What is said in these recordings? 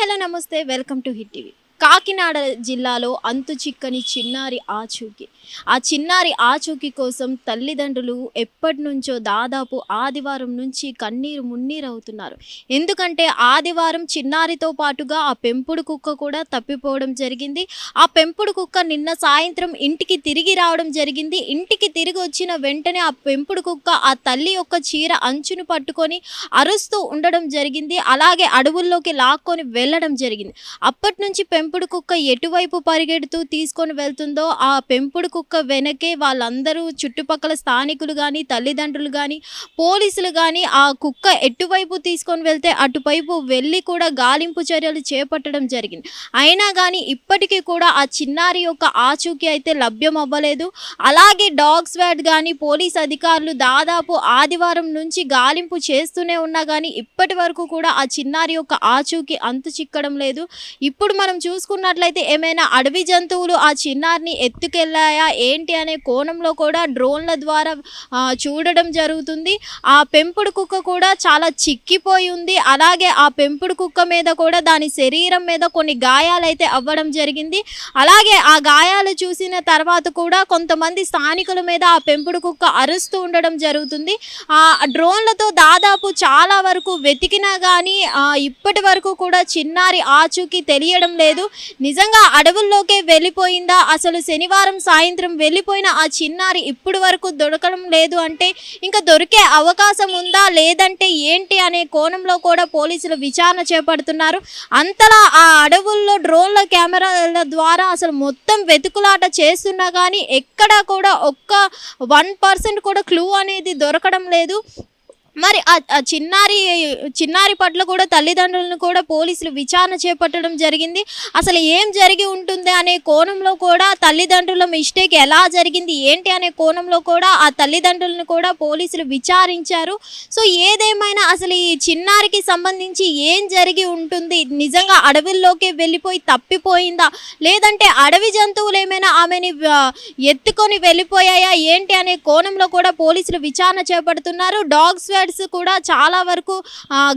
Hello నమస్తే welcome to hit TV. Kakinada జిల్లాలో అంతు చిక్కని చిన్నారి ఆచూకీ. ఆ చిన్నారి ఆచూకీ కోసం తల్లిదండ్రులు ఎప్పటి నుంచో దాదాపు ఆదివారం నుంచి కన్నీరు మున్నీరు అవుతున్నారు. ఎందుకంటే ఆదివారం చిన్నారితో పాటుగా ఆ పెంపుడు కుక్క కూడా తప్పిపోవడం జరిగింది. ఆ పెంపుడు కుక్క నిన్న సాయంత్రం ఇంటికి తిరిగి రావడం జరిగింది. ఇంటికి తిరిగి వచ్చిన వెంటనే ఆ పెంపుడు కుక్క ఆ తల్లి యొక్క చీర అంచును పట్టుకొని అరుస్తూ ఉండడం జరిగింది. అలాగే అడవుల్లోకి లాక్కొని వెళ్ళడం జరిగింది. అప్పటి నుంచి పెంపుడు కుక్క ఎటువైపు పరిగెడుతూ తీసుకొని వెళ్తుందో ఆ పెంపుడు కుక్క వెనకే వాళ్ళందరూ చుట్టుపక్కల స్థానికులు కానీ తల్లిదండ్రులు కానీ పోలీసులు కానీ ఆ కుక్క ఎటువైపు తీసుకొని వెళ్తే అటువైపు వెళ్ళి కూడా గాలింపు చర్యలు చేపట్టడం జరిగింది. అయినా కానీ ఇప్పటికీ కూడా ఆ చిన్నారి యొక్క ఆచూకీ అయితే లభ్యం అవ్వలేదు. అలాగే డాగ్ స్క్వాడ్ కానీ పోలీస్ అధికారులు దాదాపు ఆదివారం నుంచి గాలింపు చేస్తూనే ఉన్నా కానీ ఇప్పటి వరకు కూడా ఆ చిన్నారి యొక్క ఆచూకీ అంతు చిక్కడం లేదు. ఇప్పుడు మనం చూసుకున్నట్లయితే ఏమైనా అడవి జంతువులు ఆ చిన్నారిని ఎత్తుకెళ్ళాయా ఏంటి అనే కోణంలో కూడా డ్రోన్ల ద్వారా చూడడం జరుగుతుంది. ఆ పెంపుడు కుక్క కూడా చాలా చిక్కిపోయి ఉంది. అలాగే ఆ పెంపుడు కుక్క మీద కూడా దాని శరీరం మీద కొన్ని గాయాలైతే అవ్వడం జరిగింది. అలాగే ఆ గాయాలు చూసిన తర్వాత కూడా కొంతమంది స్థానికుల మీద ఆ పెంపుడు కుక్క అరుస్తూ ఉండడం జరుగుతుంది. ఆ డ్రోన్లతో దాదాపు చాలా వరకు వెతికినా కానీ ఇప్పటి వరకు కూడా చిన్నారి ఆచూకీ తెలియడం లేదు. నిజంగా అడవుల్లోకే వెళ్ళిపోయిందా, అసలు శనివారం సాయంత్రం వెళ్ళిపోయిన ఆ చిన్నారి ఇప్పటి వరకు దొరకడం లేదు అంటే ఇంకా దొరికే అవకాశం ఉందా లేదంటే ఏంటి అనే కోణంలో కూడా పోలీసులు విచారణ చేపడుతున్నారు. అంతలా ఆ అడవుల్లో డ్రోన్ల కెమెరాల ద్వారా అసలు మొత్తం వెతుకులాట చేస్తున్నా కానీ ఎక్కడా కూడా ఒక్క 1% కూడా క్లూ అనేది దొరకడం లేదు. మరి ఆ చిన్నారి పట్ల కూడా తల్లిదండ్రులను కూడా పోలీసులు విచారణ చేపట్టడం జరిగింది. అసలు ఏం జరిగి ఉంటుంది అనే కోణంలో కూడా తల్లిదండ్రుల మిస్టేక్ ఎలా జరిగింది ఏంటి అనే కోణంలో కూడా ఆ తల్లిదండ్రులను కూడా పోలీసులు విచారించారు. సో ఏదేమైనా అసలు ఈ చిన్నారికి సంబంధించి ఏం జరిగి ఉంటుంది, నిజంగా అడవుల్లోకి వెళ్ళిపోయి తప్పిపోయిందా లేదంటే అడవి జంతువులు ఏమైనా ఆమెని ఎత్తుకొని వెళ్ళిపోయాయా ఏంటి అనే కోణంలో కూడా పోలీసులు విచారణ చేపడుతున్నారు. డాగ్ స్క్వాడ్ కూడా చాలా వరకు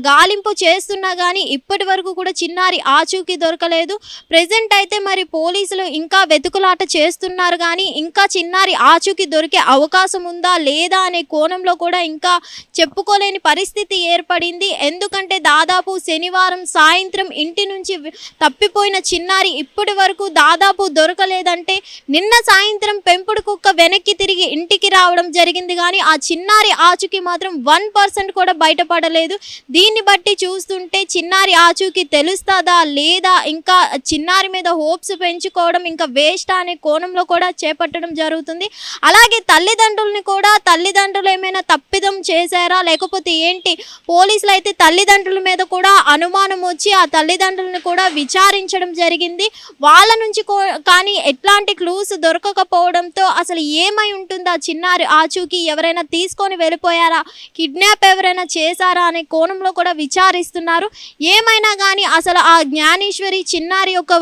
గాలింపు చేస్తున్నా కానీ ఇప్పటి వరకు కూడా చిన్నారి ఆచూకీ దొరకలేదు. ప్రెజెంట్ అయితే మరి పోలీసులు ఇంకా వెతుకులాట చేస్తున్నారు కానీ ఇంకా చిన్నారి ఆచూకీ దొరికే అవకాశం ఉందా లేదా అనే కోణంలో కూడా ఇంకా చెప్పుకోలేని పరిస్థితి ఏర్పడింది. ఎందుకంటే దాదాపు శనివారం సాయంత్రం ఇంటి నుంచి తప్పిపోయిన చిన్నారి ఇప్పటి వరకు దాదాపు దొరకలేదంటే నిన్న సాయంత్రం పెంపుడు కుక్క వెనక్కి తిరిగి ఇంటికి రావడం జరిగింది కానీ ఆ చిన్నారి ఆచూకీ మాత్రం 1% కూడా బయటపడలేదు. దీన్ని బట్టి చూస్తుంటే చిన్నారి ఆచూకీ తెలుస్తుందా లేదా ఇంకా చిన్నారి మీద హోప్స్ పెంచుకోవడం ఇంకా వేస్ట్ అనే కోణంలో కూడా చేపట్టడం జరుగుతుంది. అలాగే తల్లిదండ్రులు ఏమైనా తప్పిదం చేశారా లేకపోతే ఏంటి, పోలీసులు అయితే తల్లిదండ్రుల మీద కూడా అనుమానం వచ్చి ఆ తల్లిదండ్రులను కూడా విచారించడం జరిగింది. వాళ్ళ నుంచి కానీ ఎట్లాంటి క్లూస్ దొరకకపోవడంతో అసలు ఏమై ఉంటుందా చిన్నారి ఆచూకీ, ఎవరైనా తీసుకొని వెళ్ళిపోయారా, కిడ్నాప్ ఎవరైనా చేశారా అనే కోణంలో కూడా విచారిస్తున్నారు. ఏమైనా కానీ అసలు ఆ జ్ఞానేశ్వరి చిన్నారి యొక్క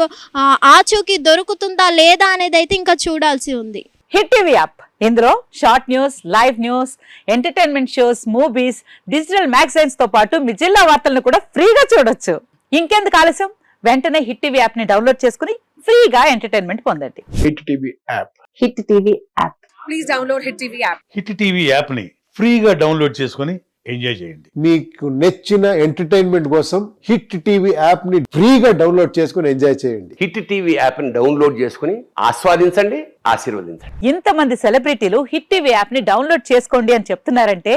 ఆచూకీ దొరుకుతుందా లేదా అనేది అయితే ఇంకా చూడాల్సి ఉంది. హిట్ టీవీ యాప్, ఇందులో short news, live news, entertainment shows, movies, digital magazines తో పాటు మీ జిల్లా వార్తలను కూడా ఫ్రీగా చూడొచ్చు. ఇంకెందుకు ఆలస్యం, వెంటనే హిట్ టీవీ యాప్ ని డౌన్లోడ్ చేసుకుని ఫ్రీగా ఎంటర్టైన్మెంట్ పొందండి. Hit TV app. Hit TV app. Please download hit TV app. Hit TV app ని ఫ్రీగా డౌన్లోడ్ చేసుకుని ఎంజాయ్ చేయండి. మీకు నచ్చిన ఎంటర్టైన్మెంట్ కోసం హిట్ టీవీ యాప్ ని ఫ్రీగా డౌన్లోడ్ చేసుకుని ఎంజాయ్ చేయండి. హిట్ టీవీ యాప్ ని డౌన్లోడ్ చేసుకుని ఆస్వాదించండి, ఆశీర్వదించండి. ఇంతమంది సెలబ్రిటీలు హిట్ టీవీ యాప్ ని డౌన్లోడ్ చేసుకోండి అని చెప్తున్నారంటే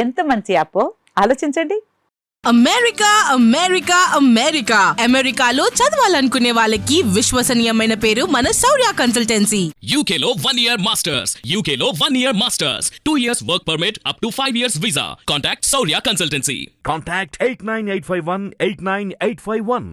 ఎంత మంచి యాప్ ఆలోచించండి. అమెరికా అమెరికాలో చదవాలనుకునే వాళ్ళకి విశ్వసనీయమైన పేరు మన శౌర్య కన్సల్టెన్సీ. UK లో 1 year masters, UK లో 1 year masters, 2 years work permit up to 5 years visa. Contact Saurya Consultancy. Contact 89851 89851.